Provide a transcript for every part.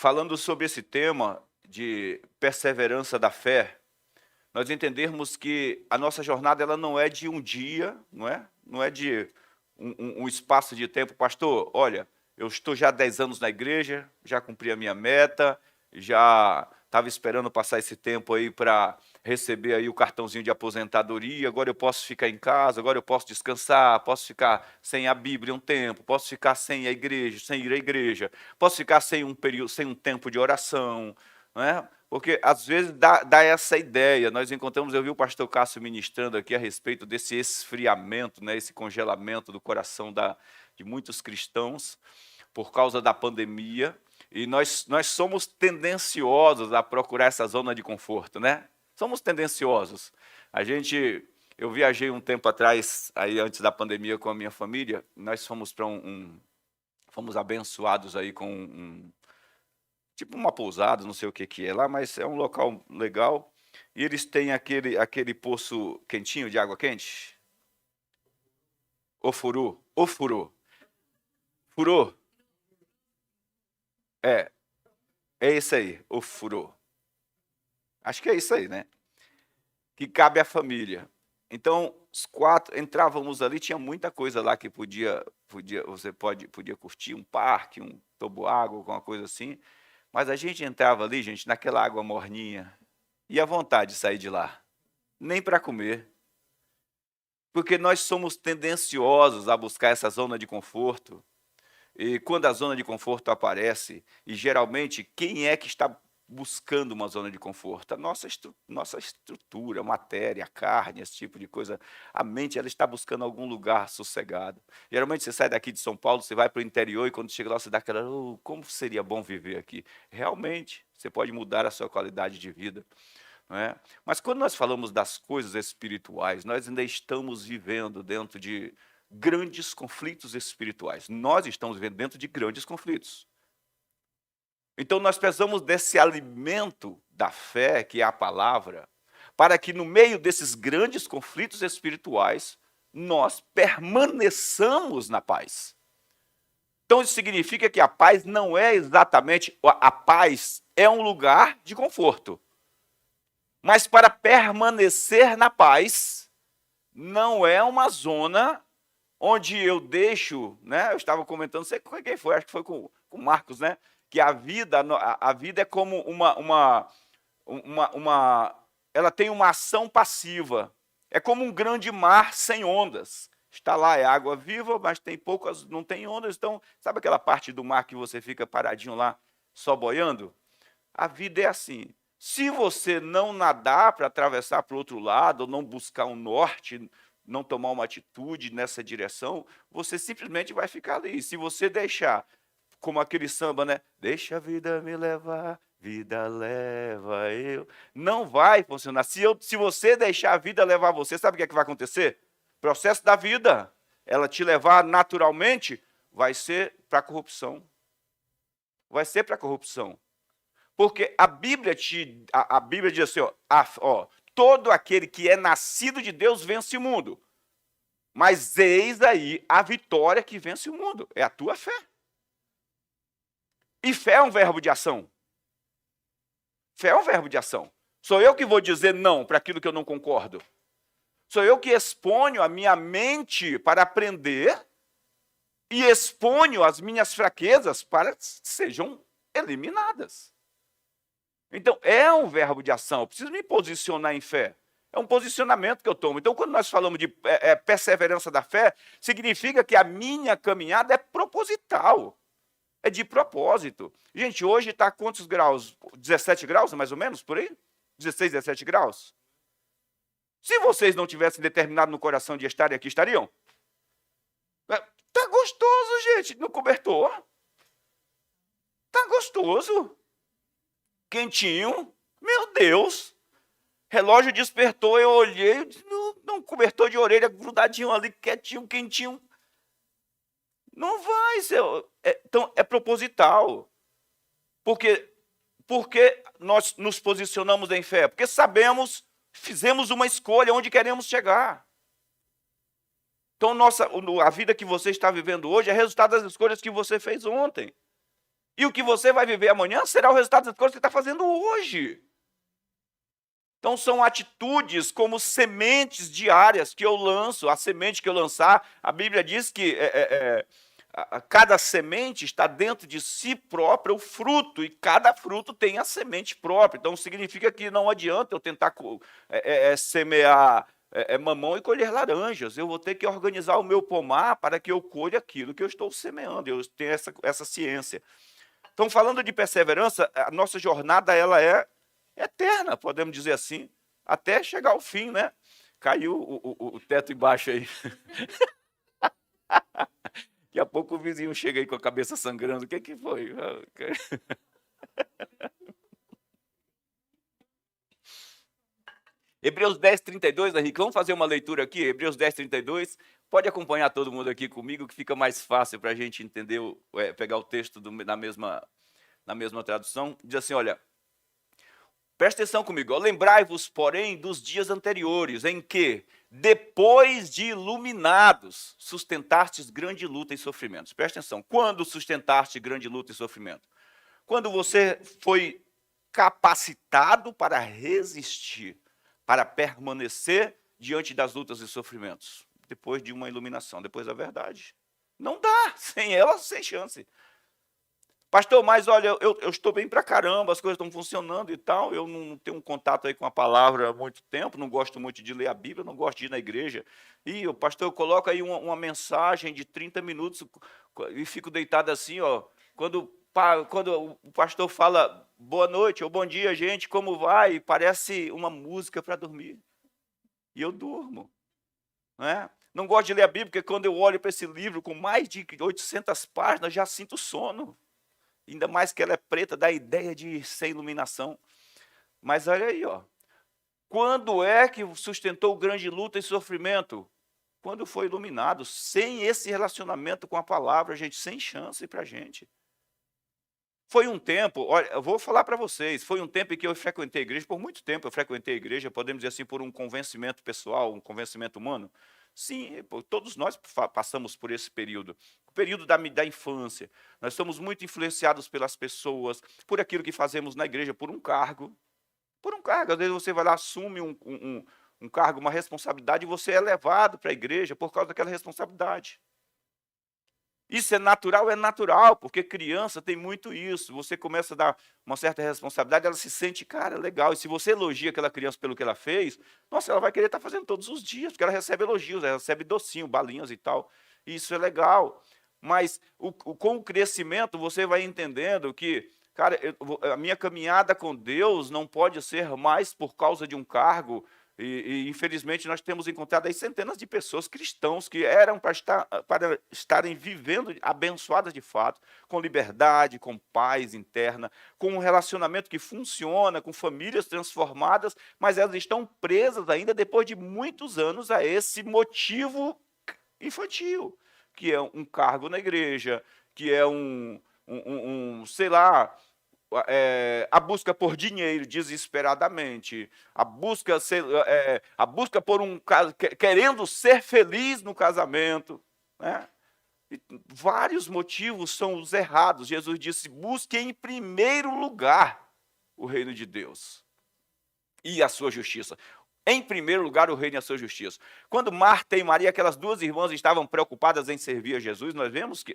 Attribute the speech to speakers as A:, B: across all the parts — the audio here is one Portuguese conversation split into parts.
A: falando sobre esse tema de perseverança da fé, nós entendermos que a nossa jornada ela não é de um dia, não é? Não é de um espaço de tempo. Pastor, olha, eu estou já há 10 anos na igreja, já cumpri a minha meta, já estava esperando passar esse tempo aí para receber aí o cartãozinho de aposentadoria, agora eu posso ficar em casa, agora eu posso descansar, posso ficar sem a Bíblia um tempo, posso ficar sem a igreja, sem ir à igreja, posso ficar sem um período, sem um tempo de oração, não é? Porque às vezes dá essa ideia. Nós encontramos, eu vi o pastor Cássio ministrando aqui a respeito desse esfriamento, né, esse congelamento do coração de muitos cristãos por causa da pandemia. E nós somos tendenciosos a procurar essa zona de conforto, né? Somos tendenciosos. Eu viajei um tempo atrás, aí antes da pandemia, com a minha família. Nós fomos para fomos abençoados aí com tipo uma pousada, não sei o que que é lá, mas é um local legal. E eles têm aquele poço quentinho de água quente. Ofuru, ofuru. Furô. É, é isso aí, ofuru. Acho que é isso aí, né? Que cabe à família. Então, os 4 entrávamos ali, tinha muita coisa lá que podia curtir, um parque, um toboágua, alguma coisa assim. Mas a gente entrava ali, gente, naquela água morninha, e a vontade de sair de lá, nem para comer. Porque nós somos tendenciosos a buscar essa zona de conforto. E quando a zona de conforto aparece, e geralmente quem é que está buscando uma zona de conforto? A nossa estrutura, matéria, carne, esse tipo de coisa. A mente ela está buscando algum lugar sossegado. Geralmente você sai daqui de São Paulo, você vai para o interior e quando chega lá você dá aquela, como seria bom viver aqui. Realmente, você pode mudar a sua qualidade de vida. Não é? Mas quando nós falamos das coisas espirituais, nós ainda estamos vivendo dentro de grandes conflitos espirituais. Nós estamos vivendo dentro de grandes conflitos. Então nós precisamos desse alimento da fé, que é a palavra, para que no meio desses grandes conflitos espirituais, nós permaneçamos na paz. Então isso significa que a paz não é exatamente, a paz é um lugar de conforto. Mas para permanecer na paz, não é uma zona onde eu deixo, né? Eu estava comentando, não sei com quem foi, acho que foi com o Marcos, né? Que a vida é como ela tem uma ação passiva. É como um grande mar sem ondas. Está lá, é água viva, mas tem poucas, não tem ondas. Então, sabe aquela parte do mar que você fica paradinho lá, só boiando? A vida é assim. Se você não nadar para atravessar para o outro lado, ou não buscar um norte, não tomar uma atitude nessa direção, você simplesmente vai ficar ali. Se você deixar, como aquele samba, né? Deixa a vida me levar, vida leva eu. Não vai funcionar. Se você deixar a vida levar você, sabe o que é que vai acontecer? Processo da vida, ela te levar naturalmente, vai ser para a corrupção. Vai ser para a corrupção. Porque a Bíblia diz assim, todo aquele que é nascido de Deus vence o mundo. Mas eis aí a vitória que vence o mundo, é a tua fé. E fé é um verbo de ação. Fé é um verbo de ação. Sou eu que vou dizer não para aquilo que eu não concordo. Sou eu que exponho a minha mente para aprender e exponho as minhas fraquezas para que sejam eliminadas. Então, é um verbo de ação. Eu preciso me posicionar em fé. É um posicionamento que eu tomo. Então, quando nós falamos de perseverança da fé, significa que a minha caminhada é proposital. É de propósito. Gente, hoje está quantos graus? 17 graus, mais ou menos, por aí? 16, 17 graus? Se vocês não tivessem determinado no coração de estarem aqui, estariam? Está gostoso, gente, no cobertor. Está gostoso. Quentinho. Meu Deus. Relógio despertou, eu olhei, não, cobertor de orelha grudadinho ali, quietinho, quentinho. Não vai ser. Então, é proposital. Porque nós nos posicionamos em fé? Porque sabemos, fizemos uma escolha onde queremos chegar. Então, a vida que você está vivendo hoje é resultado das escolhas que você fez ontem. E o que você vai viver amanhã será o resultado das coisas que você está fazendo hoje. Então, são atitudes como sementes diárias que eu lanço. A semente que eu lançar, a Bíblia diz que cada semente está dentro de si própria o fruto, e cada fruto tem a semente própria. Então, significa que não adianta eu tentar semear mamão e colher laranjas. Eu vou ter que organizar o meu pomar para que eu colha aquilo que eu estou semeando. Eu tenho essa ciência. Então, falando de perseverança, a nossa jornada ela é eterna, podemos dizer assim, até chegar ao fim, né? Caiu o teto embaixo aí. Daqui a pouco o vizinho chega aí com a cabeça sangrando. O que foi? Hebreus 10, 32, Henrique, vamos fazer uma leitura aqui? Hebreus 10, 32. Pode acompanhar todo mundo aqui comigo, que fica mais fácil para a gente entender, pegar o texto na mesma tradução. Diz assim, olha, presta atenção comigo. Lembrai-vos, porém, dos dias anteriores, em que, depois de iluminados, sustentastes grande luta e sofrimentos. Presta atenção. Quando sustentaste grande luta e sofrimento? Quando você foi capacitado para resistir, para permanecer diante das lutas e sofrimentos. Depois de uma iluminação, depois da verdade. Não dá, sem ela, sem chance. Pastor, mas olha, eu estou bem pra caramba, as coisas estão funcionando e tal, eu não tenho um contato aí com a palavra há muito tempo, não gosto muito de ler a Bíblia, não gosto de ir na igreja. E o pastor, eu coloco aí uma mensagem de 30 minutos e fico deitado assim, ó, quando o pastor fala boa noite ou bom dia, gente, como vai? Parece uma música para dormir. E eu durmo. Né? Não gosto de ler a Bíblia, porque quando eu olho para esse livro com mais de 800 páginas, já sinto sono. Ainda mais que ela é preta, dá a ideia de sem iluminação. Mas olha aí, ó. Quando é que sustentou grande luta e sofrimento? Quando foi iluminado, sem esse relacionamento com a palavra, gente, sem chance para a gente. Foi um tempo, olha, eu vou falar para vocês, foi um tempo em que eu frequentei a igreja, por muito tempo eu frequentei a igreja, podemos dizer assim, por um convencimento pessoal, um convencimento humano. Sim, todos nós passamos por esse período, o período da infância. Nós somos muito influenciados pelas pessoas, por aquilo que fazemos na igreja, por um cargo. Por um cargo, às vezes você vai lá, assume um cargo, uma responsabilidade, e você é levado para a igreja por causa daquela responsabilidade. Isso é natural, porque criança tem muito isso. Você começa a dar uma certa responsabilidade, ela se sente, cara, legal. E se você elogia aquela criança pelo que ela fez, nossa, ela vai querer estar fazendo todos os dias, porque ela recebe elogios, ela recebe docinho, balinhas e tal. E isso é legal. Mas com o crescimento, você vai entendendo que, cara, a minha caminhada com Deus não pode ser mais por causa de um cargo. Infelizmente, nós temos encontrado aí centenas de pessoas, cristãos, que eram para estarem vivendo abençoadas de fato, com liberdade, com paz interna, com um relacionamento que funciona, com famílias transformadas, mas elas estão presas ainda, depois de muitos anos, a esse motivo infantil, que é um cargo na igreja, que é sei lá, a busca por dinheiro desesperadamente, a busca por querendo ser feliz no casamento, né? E vários motivos são os errados. Jesus disse: busque em primeiro lugar o reino de Deus e a sua justiça. Em primeiro lugar, o reino e a sua justiça. Quando Marta e Maria, aquelas duas irmãs, estavam preocupadas em servir a Jesus,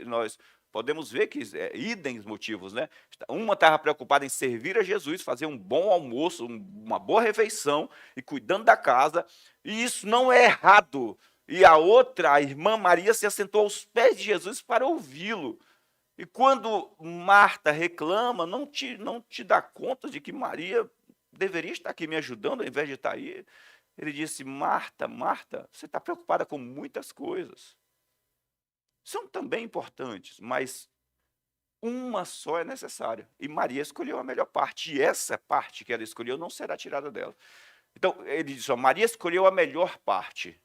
A: nós podemos ver que idem motivos, né? Uma estava preocupada em servir a Jesus, fazer um bom almoço, uma boa refeição e cuidando da casa, e isso não é errado. E a outra, a irmã Maria, se assentou aos pés de Jesus para ouvi-lo. E quando Marta reclama, não te dá conta de que Maria deveria estar aqui me ajudando ao invés de estar aí. Ele disse: Marta, Marta, você está preocupada com muitas coisas. São também importantes, mas uma só é necessária. E Maria escolheu a melhor parte, e essa parte que ela escolheu não será tirada dela. Então, ele disse: Maria escolheu a melhor parte.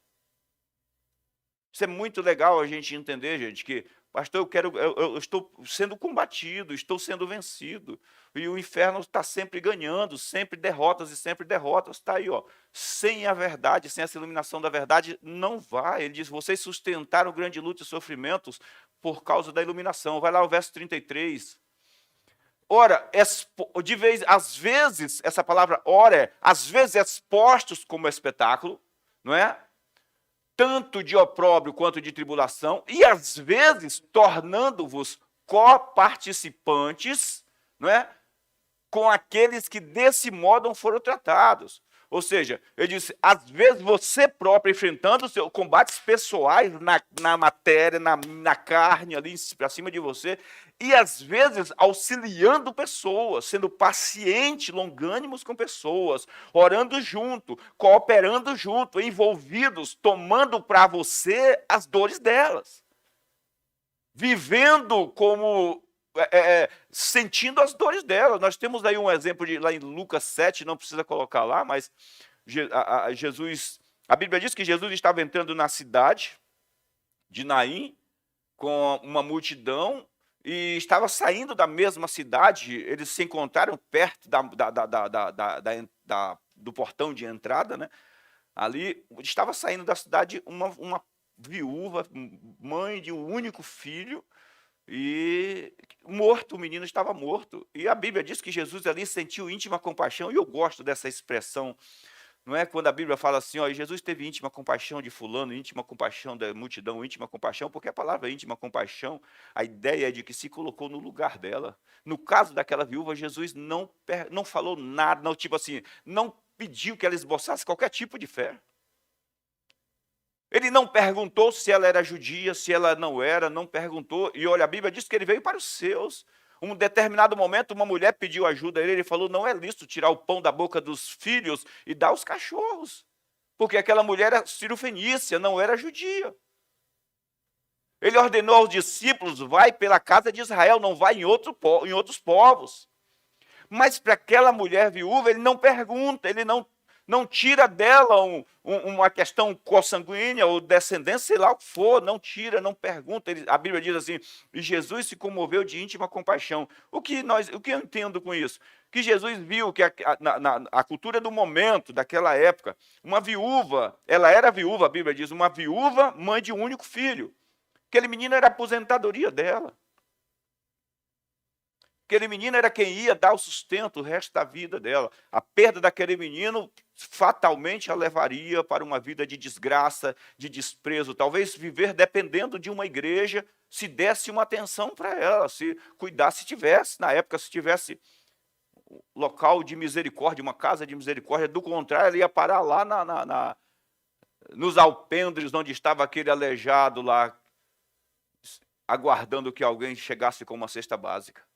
A: Isso é muito legal a gente entender, gente, que, pastor, eu estou sendo combatido, estou sendo vencido, e o inferno está sempre ganhando, sempre derrotas e sempre derrotas. Está aí, ó. Sem a verdade, sem essa iluminação da verdade, não vai. Ele diz: vocês sustentaram grande luta e sofrimentos por causa da iluminação. Vai lá o verso 33. ora, às vezes, essa palavra ora, às vezes expostos como espetáculo, não é? Tanto de opróbrio quanto de tribulação, e às vezes tornando-vos coparticipantes, não é? Com aqueles que desse modo foram tratados. Ou seja, ele disse, às vezes você próprio enfrentando os seus combates pessoais na matéria, na carne, ali para cima de você, e às vezes auxiliando pessoas, sendo paciente, longânimos com pessoas, orando junto, cooperando junto, envolvidos, tomando para você as dores delas. Vivendo como sentindo as dores dela. Nós temos aí um exemplo lá em Lucas 7, não precisa colocar lá, mas Jesus, a Bíblia diz que Jesus estava entrando na cidade de Naim com uma multidão e estava saindo da mesma cidade. Eles se encontraram perto do portão de entrada, né? Ali estava saindo da cidade uma viúva, mãe de um único filho, e morto, o menino estava morto. E a Bíblia diz que Jesus ali sentiu íntima compaixão, e eu gosto dessa expressão, não é? Quando a Bíblia fala assim, ó, Jesus teve íntima compaixão de fulano, íntima compaixão da multidão, íntima compaixão, porque a palavra íntima compaixão, a ideia é de que se colocou no lugar dela. No caso daquela viúva, Jesus não falou nada, não, tipo assim, não pediu que ela esboçasse qualquer tipo de fé. Ele não perguntou se ela era judia, se ela não era, não perguntou. E olha, a Bíblia diz que ele veio para os seus. Um determinado momento, uma mulher pediu ajuda a ele, ele falou, não é lícito tirar o pão da boca dos filhos e dar aos cachorros. Porque aquela mulher era cirofenícia, não era judia. Ele ordenou aos discípulos, vai pela casa de Israel, não vai em outros povos. Mas para aquela mulher viúva, ele não pergunta, ele não tira dela uma questão consanguínea ou descendência, sei lá o que for, não tira, não pergunta. A Bíblia diz assim, e Jesus se comoveu de íntima compaixão. O que eu entendo com isso? Que Jesus viu que a cultura do momento, daquela época, uma viúva, ela era viúva, a Bíblia diz, uma viúva, mãe de um único filho. Aquele menino era a aposentadoria dela. Aquele menino era quem ia dar o sustento o resto da vida dela. A perda daquele menino fatalmente a levaria para uma vida de desgraça, de desprezo. Talvez viver dependendo de uma igreja, se desse uma atenção para ela, se cuidasse, se tivesse, na época, se tivesse local de misericórdia, uma casa de misericórdia. Do contrário, ela ia parar lá nos alpendres onde estava aquele aleijado lá, aguardando que alguém chegasse com uma cesta básica.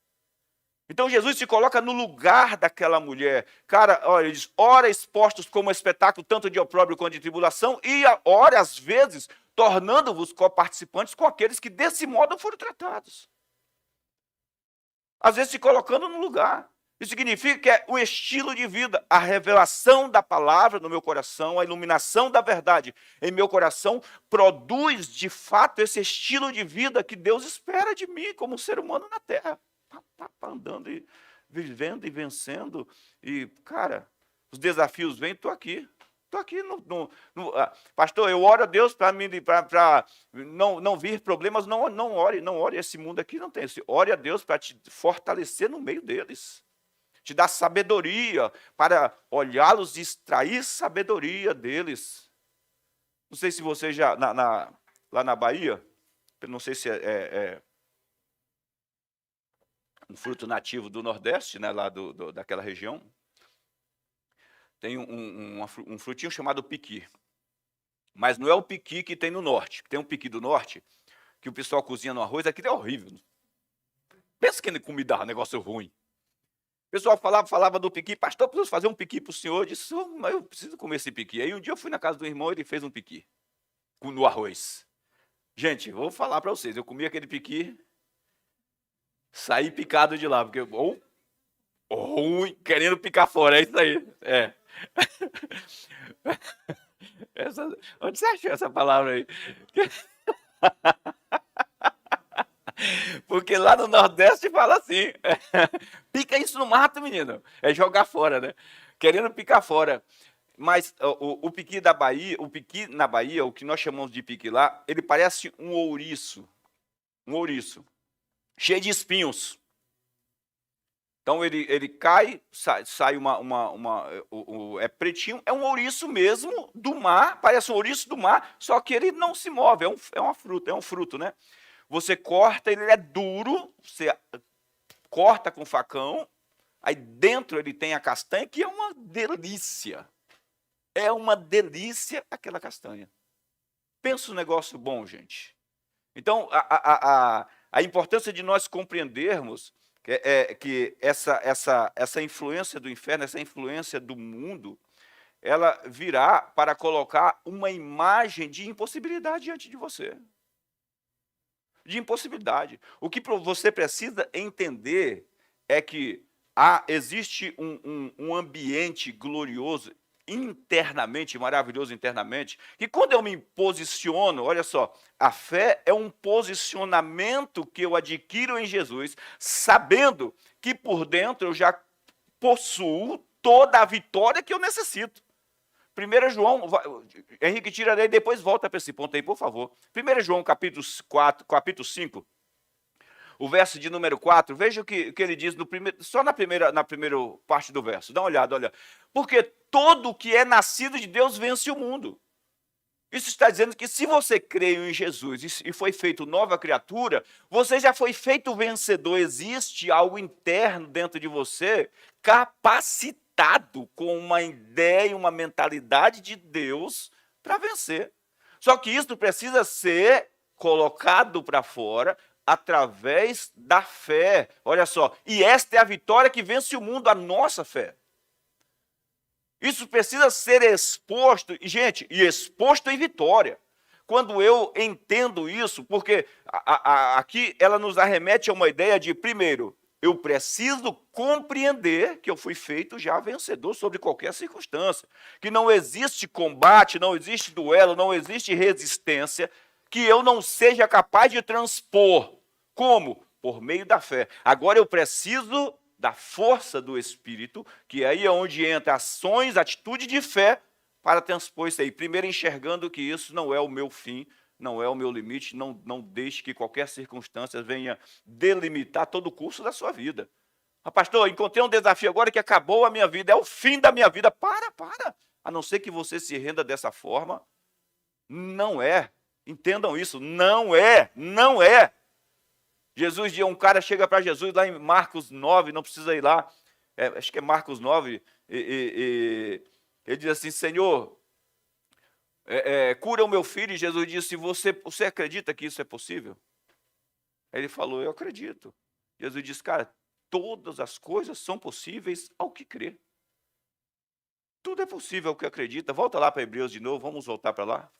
A: Então Jesus se coloca no lugar daquela mulher. Cara, olha, ele diz, ora expostos como espetáculo, tanto de opróbrio quanto de tribulação, e ora, às vezes, tornando-vos coparticipantes com aqueles que desse modo foram tratados. Às vezes se colocando no lugar. Isso significa que é um estilo de vida, a revelação da palavra no meu coração, a iluminação da verdade em meu coração, produz de fato esse estilo de vida que Deus espera de mim como um ser humano na terra. Andando e vivendo e vencendo. E, cara, os desafios vêm, estou aqui. Estou aqui pastor, eu oro a Deus para não vir problemas, não ore, esse mundo aqui não tem isso. Ore a Deus para te fortalecer no meio deles. Te dar sabedoria para olhá-los e extrair sabedoria deles. Não sei se você já, lá na Bahia, não sei se é um fruto nativo do Nordeste, né, lá daquela região, tem um frutinho chamado piqui. Mas não é o piqui que tem no Norte. Tem um piqui do Norte, que o pessoal cozinha no arroz, aquilo é horrível. Pensa que comida, negócio ruim. O pessoal falava do piqui, pastor, preciso fazer um piqui para o senhor. Eu disse, mas eu preciso comer esse piqui. Aí um dia eu fui na casa do irmão, ele fez um piqui no arroz. Gente, vou falar para vocês, eu comi aquele piqui, saí picado de lá, porque ruim, querendo picar fora, é isso aí. É. Onde você achou essa palavra aí? Porque lá no Nordeste fala assim, pica isso no mato, menino. É jogar fora, né? Querendo picar fora. Mas o piqui da Bahia, o piqui na Bahia, o que nós chamamos de piqui lá, ele parece um ouriço, cheio de espinhos. Então ele cai, sai é pretinho, é um ouriço mesmo do mar, parece um ouriço do mar, só que ele não se move, é uma fruta, é um fruto, né? Você corta, ele é duro, você corta com facão, aí dentro ele tem a castanha, que é uma delícia. É uma delícia aquela castanha. Pensa um negócio bom, gente. Então, a importância de nós compreendermos que essa influência do inferno, essa influência do mundo, ela virá para colocar uma imagem de impossibilidade diante de você. De impossibilidade. O que você precisa entender é que existe um ambiente glorioso internamente, maravilhoso internamente, que quando eu me posiciono, olha só, a fé é um posicionamento que eu adquiro em Jesus, sabendo que por dentro eu já possuo toda a vitória que eu necessito. 1 João, Henrique, tira daí, depois volta para esse ponto aí, por favor. 1 João, capítulo 5, o verso de número 4, veja o que ele diz só na primeira parte do verso. Dá uma olhada, olha. Porque todo o que é nascido de Deus vence o mundo. Isso está dizendo que se você crê em Jesus e foi feito nova criatura, você já foi feito vencedor. Existe algo interno dentro de você, capacitado com uma ideia, uma mentalidade de Deus para vencer. Só que isso precisa ser colocado para fora através da fé. Olha só, e esta é a vitória que vence o mundo, a nossa fé. Isso precisa ser exposto, e gente, exposto em vitória. Quando eu entendo isso, porque aqui ela nos arremete a uma ideia de, primeiro, eu preciso compreender que eu fui feito já vencedor sobre qualquer circunstância, que não existe combate, não existe duelo, não existe resistência, que eu não seja capaz de transpor. Como? Por meio da fé. Agora eu preciso da força do Espírito, que aí é onde entra ações, atitude de fé, para transpor isso aí. Primeiro enxergando que isso não é o meu fim, não é o meu limite, não deixe que qualquer circunstância venha delimitar todo o curso da sua vida. Pastor, encontrei um desafio agora que acabou a minha vida, é o fim da minha vida. Para. A não ser que você se renda dessa forma, não é. Entendam isso, não é. Jesus, um cara chega para Jesus lá em Marcos 9, não precisa ir lá, acho que é Marcos 9, ele diz assim, Senhor, cura o meu filho, e Jesus disse, você acredita que isso é possível? Aí ele falou, eu acredito. Jesus disse, cara, todas as coisas são possíveis ao que crê. Tudo é possível ao que acredita. Volta lá para Hebreus de novo, vamos voltar para lá.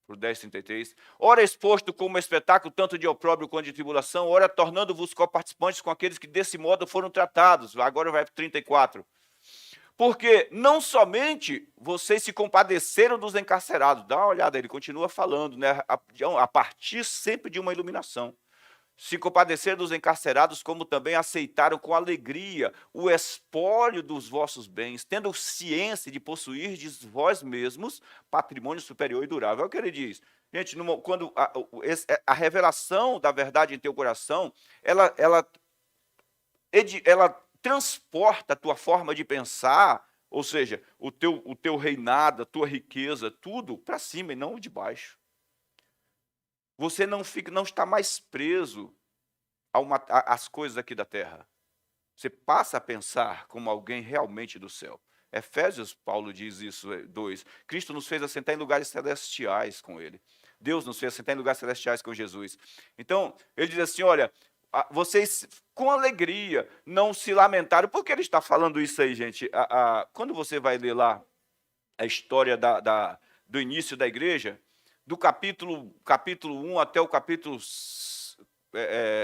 A: Por 10:33. Ora exposto como espetáculo tanto de opróbrio quanto de tribulação, ora tornando-vos coparticipantes com aqueles que desse modo foram tratados. Agora vai para 34. Porque não somente vocês se compadeceram dos encarcerados, dá uma olhada, ele continua falando, né, a partir sempre de uma iluminação. Se compadeceram dos encarcerados, como também aceitaram com alegria o espólio dos vossos bens, tendo ciência de possuirdes vós mesmos patrimônio superior e durável. É o que ele diz. Gente, quando a revelação da verdade em teu coração, ela transporta a tua forma de pensar, ou seja, o teu reinado, a tua riqueza, tudo para cima e não de baixo. Você não está mais preso às coisas aqui da terra. Você passa a pensar como alguém realmente do céu. Efésios, Paulo diz isso, 2. Cristo nos fez assentar em lugares celestiais com ele. Deus nos fez assentar em lugares celestiais com Jesus. Então, ele diz assim, olha, vocês com alegria não se lamentaram. Por que ele está falando isso aí, gente? Quando você vai ler lá a história do início da igreja, do capítulo 1 até o capítulo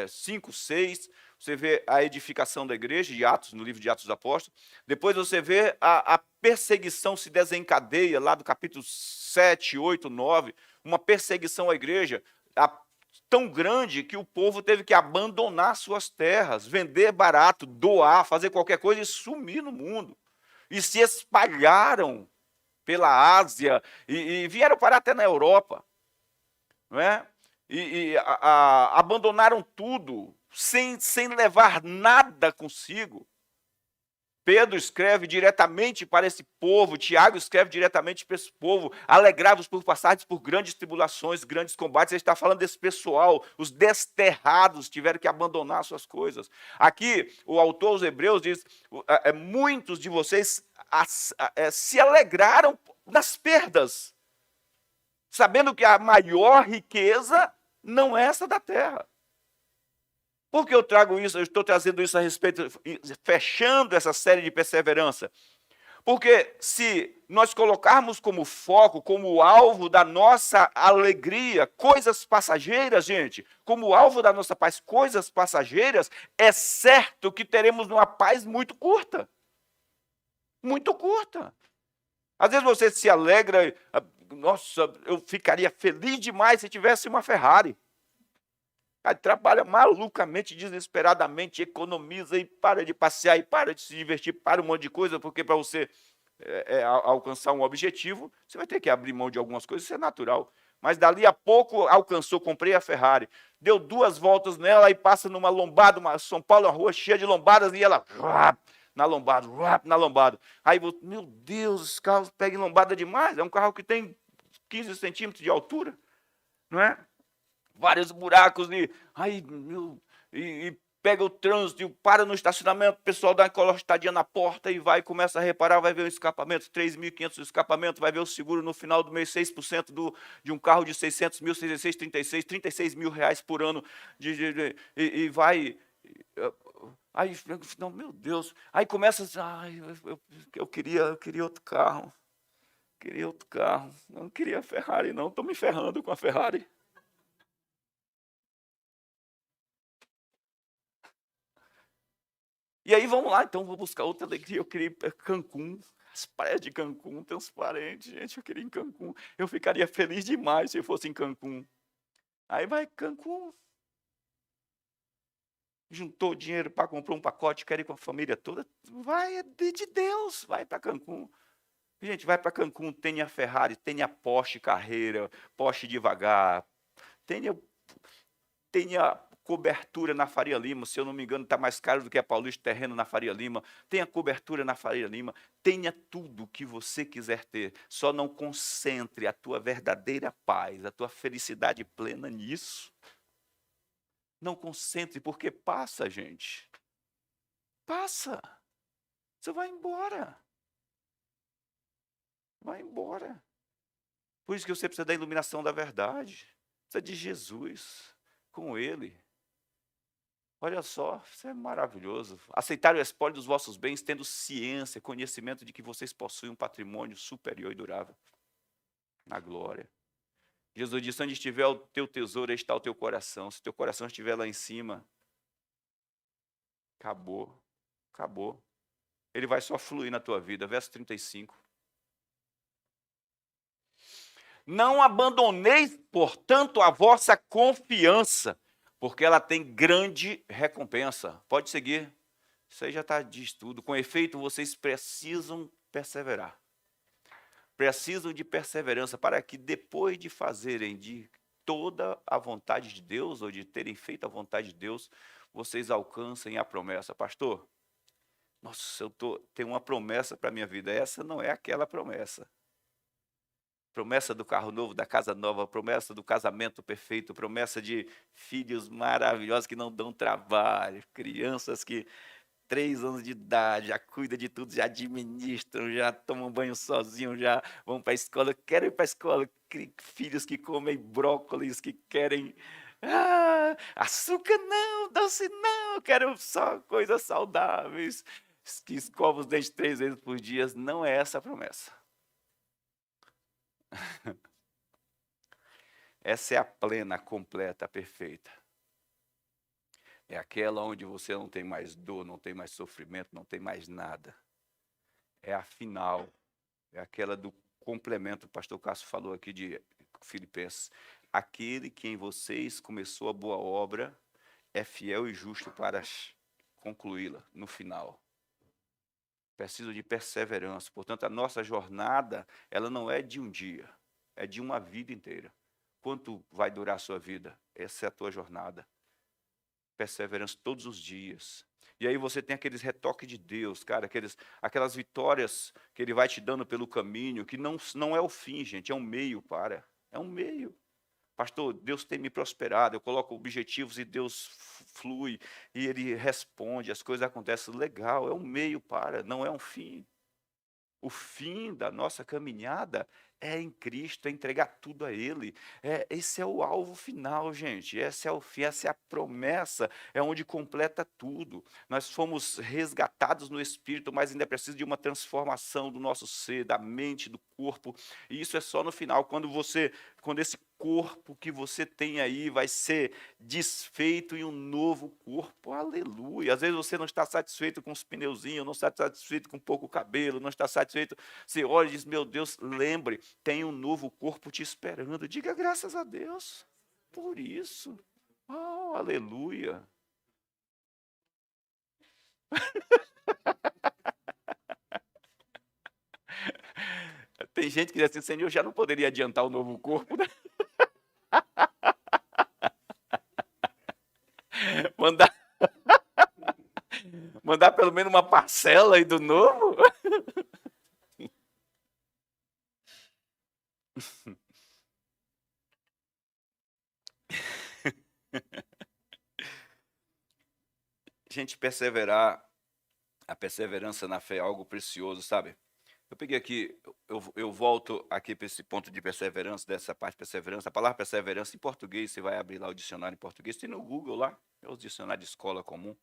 A: 5, 6, você vê a edificação da igreja, de Atos, no livro de Atos dos Apóstolos. Depois você vê a perseguição se desencadeia, lá do capítulo 7, 8, 9, uma perseguição à igreja tão grande que o povo teve que abandonar suas terras, vender barato, doar, fazer qualquer coisa e sumir no mundo. E se espalharam pela Ásia e vieram parar até na Europa, não é? Abandonaram tudo, sem levar nada consigo. Pedro escreve diretamente para esse povo, Tiago escreve diretamente para esse povo, alegrai-vos por passardes por grandes tribulações, grandes combates. Ele está falando desse pessoal, os desterrados tiveram que abandonar suas coisas. Aqui, o autor aos Hebreus diz, muitos de vocês se alegraram nas perdas, sabendo que a maior riqueza não é essa da terra. Por que eu trago isso? Eu estou trazendo isso a respeito, fechando essa série de perseverança. Porque se nós colocarmos como foco, como alvo da nossa alegria, coisas passageiras, gente, como alvo da nossa paz, coisas passageiras, é certo que teremos uma paz muito curta. Muito curta. Às vezes você se alegra, nossa, eu ficaria feliz demais se tivesse uma Ferrari. Aí trabalha malucamente, desesperadamente, economiza e para de passear, e para de se divertir, para um monte de coisa, porque para você alcançar um objetivo, você vai ter que abrir mão de algumas coisas, isso é natural. Mas dali a pouco alcançou, comprei a Ferrari, deu 2 voltas nela e passa numa lombada, São Paulo, uma rua cheia de lombadas, e ela na lombada. Aí, meu Deus, esse carro pega em lombada demais, é um carro que tem 15 centímetros de altura, não é? Vários buracos e pega o trânsito, e para no estacionamento, o pessoal dá uma encostadinha na porta e vai, começa a reparar, vai ver o escapamento, 3.500 de escapamento, vai ver o seguro no final do mês, 6% de um carro de 600 mil, 36 mil reais por ano, e vai... Aí, não, meu Deus, aí começa, eu queria outro carro, não queria a Ferrari não, estou me ferrando com a Ferrari. E aí, vamos lá, então, vou buscar outra alegria. Eu queria ir para Cancún, as praias de Cancún, transparente, gente, eu queria ir em Cancún. Eu ficaria feliz demais se eu fosse em Cancún. Aí vai Cancún, juntou dinheiro para comprar um pacote, quer ir com a família toda, vai, é de Deus, vai para Cancún. Gente, vai para Cancún, tenha Ferrari, tenha Porsche Carreira, Porsche devagar, tenha cobertura na Faria Lima, se eu não me engano, está mais caro do que a Paulista, terreno na Faria Lima, tenha cobertura na Faria Lima, tenha tudo o que você quiser ter, só não concentre a tua verdadeira paz, a tua felicidade plena nisso. Não concentre, porque passa, gente. Passa. Você vai embora. Vai embora. Por isso que você precisa da iluminação da verdade. Precisa de Jesus, com Ele. Olha só, isso é maravilhoso. Aceitar o espólio dos vossos bens, tendo ciência, conhecimento de que vocês possuem um patrimônio superior e durável na glória. Jesus disse, onde estiver o teu tesouro, aí está o teu coração. Se o teu coração estiver lá em cima, acabou, acabou. Ele vai só fluir na tua vida. Verso 35. Não abandoneis, portanto, a vossa confiança, porque ela tem grande recompensa. Pode seguir. Isso aí já está de estudo. Com efeito, vocês precisam perseverar. Precisam de perseverança para que depois de fazerem de toda a vontade de Deus, ou de terem feito a vontade de Deus, vocês alcancem a promessa. Pastor, nossa, tenho uma promessa para a minha vida. Essa não é aquela promessa. Promessa do carro novo, da casa nova, promessa do casamento perfeito, promessa de filhos maravilhosos que não dão trabalho, crianças que 3 anos de idade, já cuida de tudo, já administram, já tomam banho sozinhos, já vão para a escola, querem ir para a escola, filhos que comem brócolis, que querem açúcar não, doce não, quero só coisas saudáveis, que escovam os dentes 3 vezes por dia. Não é essa a promessa. Essa é a plena, a completa, a perfeita. É aquela onde você não tem mais dor, não tem mais sofrimento, não tem mais nada. É a final. É aquela do complemento, o pastor Cássio falou aqui de Filipenses. Aquele que em vocês começou a boa obra é fiel e justo para concluí-la no final. Preciso de perseverança. Portanto, a nossa jornada, ela não é de um dia, é de uma vida inteira. Quanto vai durar a sua vida? Essa é a tua jornada. Perseverança todos os dias. E aí você tem aqueles retoques de Deus, cara, aquelas vitórias que Ele vai te dando pelo caminho, que não é o fim, gente, é um meio para. É um meio. Pastor, Deus tem me prosperado, eu coloco objetivos e Deus flui, e Ele responde, as coisas acontecem. Legal, é um meio para, não é um fim. O fim da nossa caminhada é em Cristo, é entregar tudo a Ele. Esse é o alvo final, gente. Esse é o fim, essa é a promessa, é onde completa tudo. Nós fomos resgatados no Espírito, mas ainda precisa de uma transformação do nosso ser, da mente, do corpo. E isso é só no final, quando esse corpo que você tem aí vai ser desfeito em um novo corpo. Aleluia. Às vezes você não está satisfeito com os pneuzinhos, não está satisfeito com pouco cabelo, não está satisfeito. Você olha e diz: meu Deus, lembre, tem um novo corpo te esperando. Diga graças a Deus por isso. Oh, aleluia. Tem gente que diz assim: Senhor, já não poderia adiantar o novo corpo, né? Mandar, mandar pelo menos uma parcela aí do novo. Gente, a perseverança na fé é algo precioso, sabe? Eu peguei aqui, eu volto aqui para esse ponto de perseverança, dessa parte de perseverança. A palavra perseverança em português, você vai abrir lá o dicionário em português, tem no Google lá, é o dicionário de escola comum.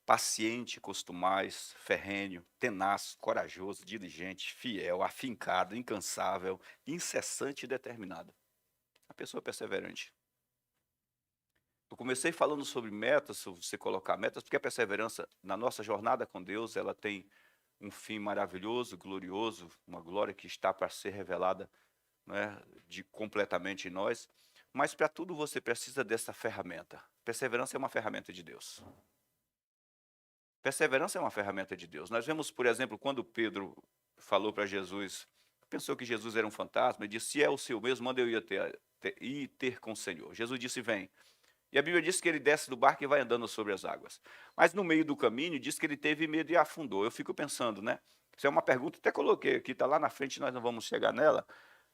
A: Paciente, costumaz, ferrenho, tenaz, corajoso, diligente, fiel, afincado, incansável, incessante e determinado. A pessoa perseverante. Eu comecei falando sobre metas, se você colocar metas, porque a perseverança na nossa jornada com Deus, ela tem um fim maravilhoso, glorioso, uma glória que está para ser revelada, né, completamente em nós. Mas para tudo você precisa dessa ferramenta. Perseverança é uma ferramenta de Deus. Perseverança é uma ferramenta de Deus. Nós vemos, por exemplo, quando Pedro falou para Jesus, pensou que Jesus era um fantasma, e disse: se é o Senhor mesmo, manda eu ir ter com o Senhor. Jesus disse: vem. E a Bíblia diz que ele desce do barco e vai andando sobre as águas. Mas no meio do caminho diz que ele teve medo e afundou. Eu fico pensando, né? Isso é uma pergunta, até coloquei aqui, está lá na frente, nós não vamos chegar nela.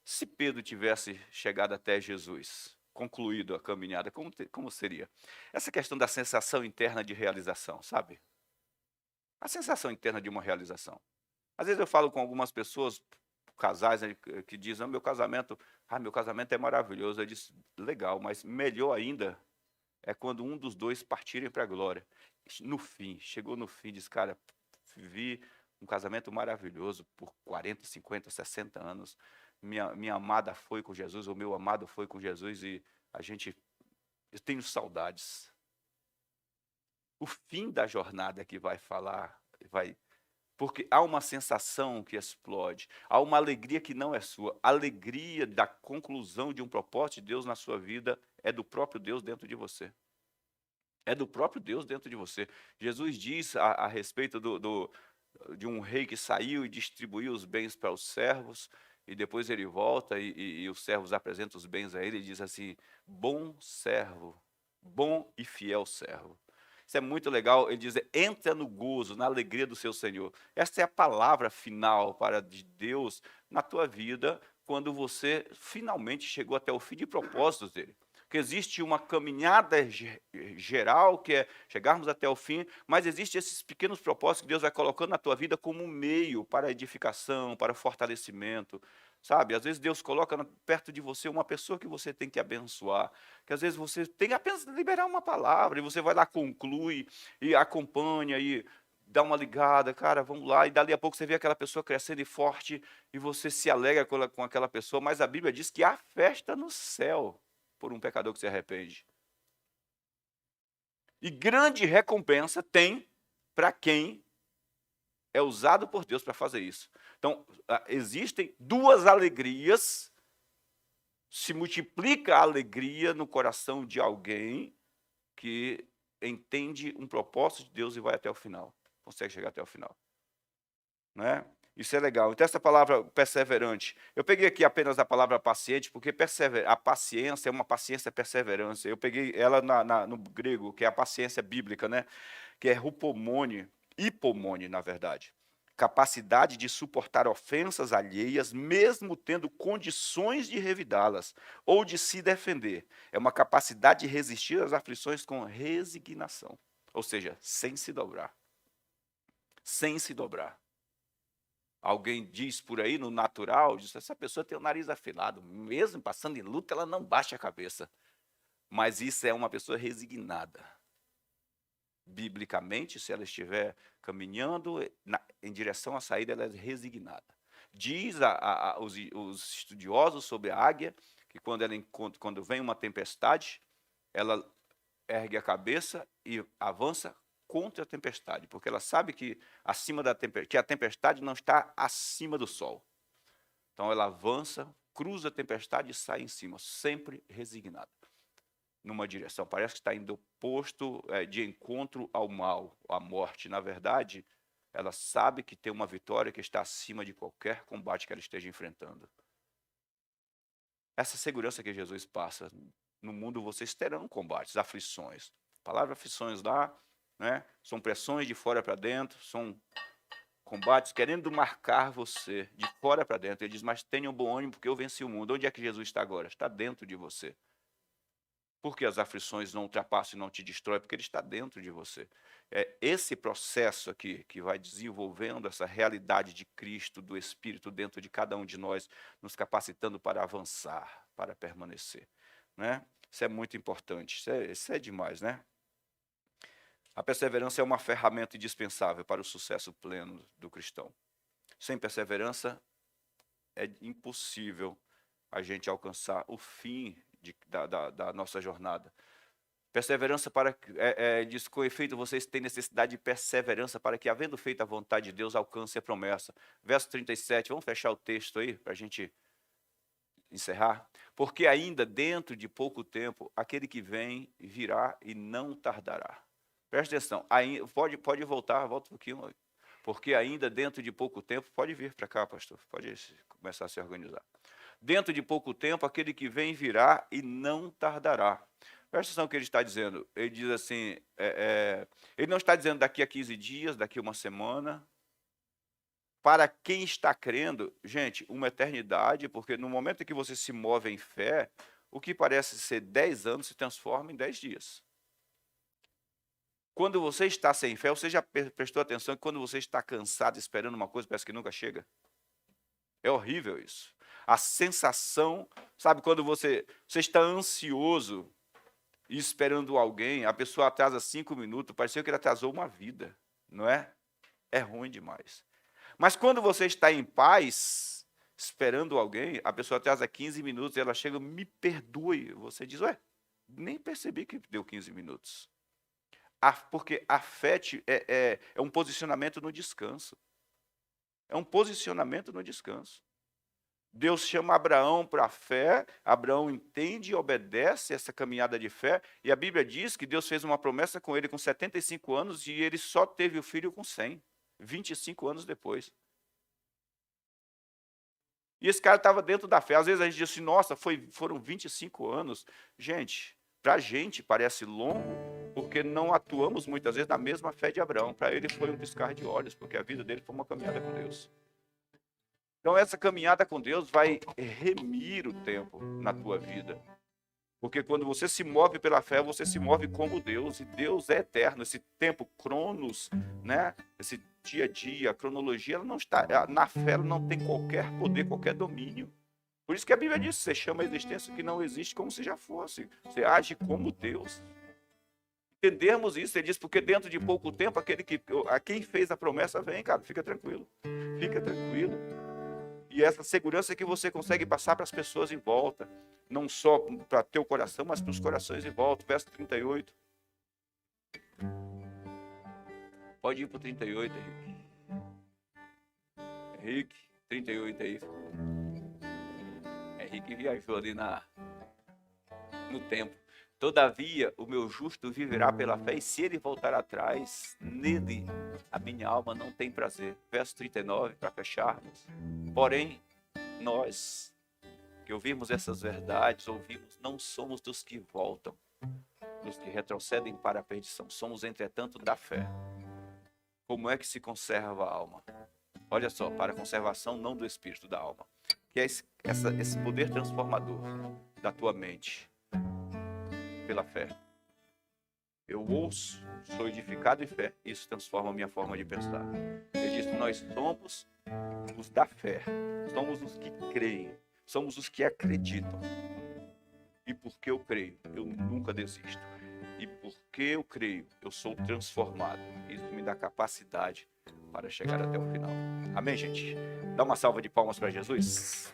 A: Se Pedro tivesse chegado até Jesus, concluído a caminhada, como seria? Essa questão da sensação interna de realização, sabe? A sensação interna de uma realização. Às vezes eu falo com algumas pessoas, casais, né, que dizem: meu casamento é maravilhoso. Eu disse: legal, mas melhor ainda é quando um dos dois partirem para a glória. No fim, chegou no fim, diz: cara, vivi um casamento maravilhoso por 40, 50, 60 anos. Minha amada foi com Jesus, o meu amado foi com Jesus, e eu tenho saudades. O fim da jornada que vai falar, porque há uma sensação que explode, há uma alegria que não é sua. A alegria da conclusão de um propósito de Deus na sua vida é do próprio Deus dentro de você. É do próprio Deus dentro de você. Jesus diz a respeito de um rei que saiu e distribuiu os bens para os servos, e depois ele volta e os servos apresentam os bens a ele e diz assim: bom servo, bom e fiel servo. Isso é muito legal. Ele diz: entra no gozo, na alegria do seu Senhor. Essa é a palavra final para de Deus na tua vida, quando você finalmente chegou até o fim de propósitos dele. Porque existe uma caminhada geral, que é chegarmos até o fim, mas existem esses pequenos propósitos que Deus vai colocando na tua vida como um meio para edificação, para fortalecimento, sabe? Às vezes Deus coloca perto de você uma pessoa que você tem que abençoar, que às vezes você tem que apenas liberar uma palavra, e você vai lá, conclui, e acompanha, e dá uma ligada, cara, vamos lá, e dali a pouco você vê aquela pessoa crescendo e forte, e você se alegra com aquela pessoa, mas a Bíblia diz que há festa no céu por um pecador que se arrepende. E grande recompensa tem para quem é usado por Deus para fazer isso. Então, existem duas alegrias, se multiplica a alegria no coração de alguém que entende um propósito de Deus e vai até o final, consegue chegar até o final. Não é? Isso é legal. Então, essa palavra perseverante, eu peguei aqui apenas a palavra paciente, porque a paciência é uma paciência perseverança. Eu peguei ela no grego, que é a paciência bíblica, né? Que é hipomone, na verdade. Capacidade de suportar ofensas alheias, mesmo tendo condições de revidá-las ou de se defender. É uma capacidade de resistir às aflições com resignação, ou seja, sem se dobrar. Sem se dobrar. Alguém diz por aí, no natural, diz, essa pessoa tem o nariz afilado, mesmo passando em luta, ela não baixa a cabeça. Mas isso é uma pessoa resignada. Biblicamente, se ela estiver caminhando em direção à saída, ela é resignada. Diz os estudiosos sobre a águia, que quando vem uma tempestade, ela ergue a cabeça e avança contra a tempestade, porque ela sabe que que a tempestade não está acima do sol. Então ela avança, cruza a tempestade e sai em cima, sempre resignada, numa direção. Parece que está indo oposto, de encontro ao mal, à morte. Na verdade, ela sabe que tem uma vitória que está acima de qualquer combate que ela esteja enfrentando. Essa segurança que Jesus passa. No mundo vocês terão combates, aflições. A palavra aflições lá, né, são pressões de fora para dentro, são combates querendo marcar você de fora para dentro. Ele diz, mas tenham bom ânimo porque eu venci o mundo. Onde é que Jesus está agora? Está dentro de você. Por que as aflições não ultrapassam e não te destroem? Porque ele está dentro de você. É esse processo aqui que vai desenvolvendo essa realidade de Cristo, do Espírito dentro de cada um de nós, nos capacitando para avançar, para permanecer. Né? Isso é muito importante, isso é demais, né? A perseverança é uma ferramenta indispensável para o sucesso pleno do cristão. Sem perseverança, é impossível a gente alcançar o fim da nossa jornada. Perseverança diz, com efeito, vocês têm necessidade de perseverança para que, havendo feito a vontade de Deus, alcance a promessa. Verso 37, vamos fechar o texto aí, para a gente encerrar. Porque ainda dentro de pouco tempo, aquele que vem virá e não tardará. Preste atenção, pode voltar, volta um pouquinho. Porque ainda dentro de pouco tempo, pode vir para cá, pastor, pode começar a se organizar. Dentro de pouco tempo, aquele que vem virá e não tardará. Presta atenção no que ele está dizendo. Ele diz assim, ele não está dizendo daqui a 15 dias, daqui a uma semana. Para quem está crendo, gente, uma eternidade, porque no momento em que você se move em fé, o que parece ser 10 anos se transforma em 10 dias. Quando você está sem fé, você já prestou atenção que quando você está cansado esperando uma coisa, parece que nunca chega? É horrível isso. A sensação, sabe, quando você está ansioso e esperando alguém, a pessoa atrasa 5 minutos, pareceu que ele atrasou uma vida, não é? É ruim demais. Mas quando você está em paz, esperando alguém, a pessoa atrasa 15 minutos e ela chega, me perdoe. Você diz, ué, nem percebi que deu 15 minutos. Porque a fé é um posicionamento no descanso. É um posicionamento no descanso. Deus chama Abraão para a fé, Abraão entende e obedece essa caminhada de fé, e a Bíblia diz que Deus fez uma promessa com ele com 75 anos e ele só teve o filho com 100, 25 anos depois. E esse cara estava dentro da fé. Às vezes a gente diz assim, nossa, foram 25 anos. Gente, para a gente parece longo, porque não atuamos muitas vezes na mesma fé de Abraão. Para ele foi um piscar de olhos, porque a vida dele foi uma caminhada com Deus. Então essa caminhada com Deus vai remir o tempo na tua vida. Porque quando você se move pela fé, você se move como Deus, e Deus é eterno. Esse tempo, cronos, né? Esse dia a dia, a cronologia, ela não está, na fé ela não tem qualquer poder, qualquer domínio. Por isso que a Bíblia diz, você chama a existência que não existe como se já fosse. Você age como Deus. Entendermos isso, ele diz, porque dentro de pouco tempo, a quem fez a promessa vem, cara, fica tranquilo. Fica tranquilo. E essa segurança que você consegue passar para as pessoas em volta, não só para teu coração, mas para os corações em volta. Verso 38. Pode ir para o 38, Henrique. Henrique, 38 aí. Henrique viajou ali no tempo. Todavia, o meu justo viverá pela fé, e se ele voltar atrás, nele a minha alma não tem prazer. Verso 39, para fecharmos. Porém, nós que ouvimos essas verdades, ouvimos, não somos dos que voltam, dos que retrocedem para a perdição. Somos, entretanto, da fé. Como é que se conserva a alma? Olha só, para a conservação não do espírito, da alma. Que é esse poder transformador da tua mente. Pela fé. Eu ouço, sou edificado em fé, isso transforma a minha forma de pensar. Ele diz que nós somos os da fé, somos os que creem, somos os que acreditam. E porque eu creio, eu nunca desisto. E porque eu creio, eu sou transformado. Isso me dá capacidade para chegar até o final. Amém, gente? Dá uma salva de palmas para Jesus.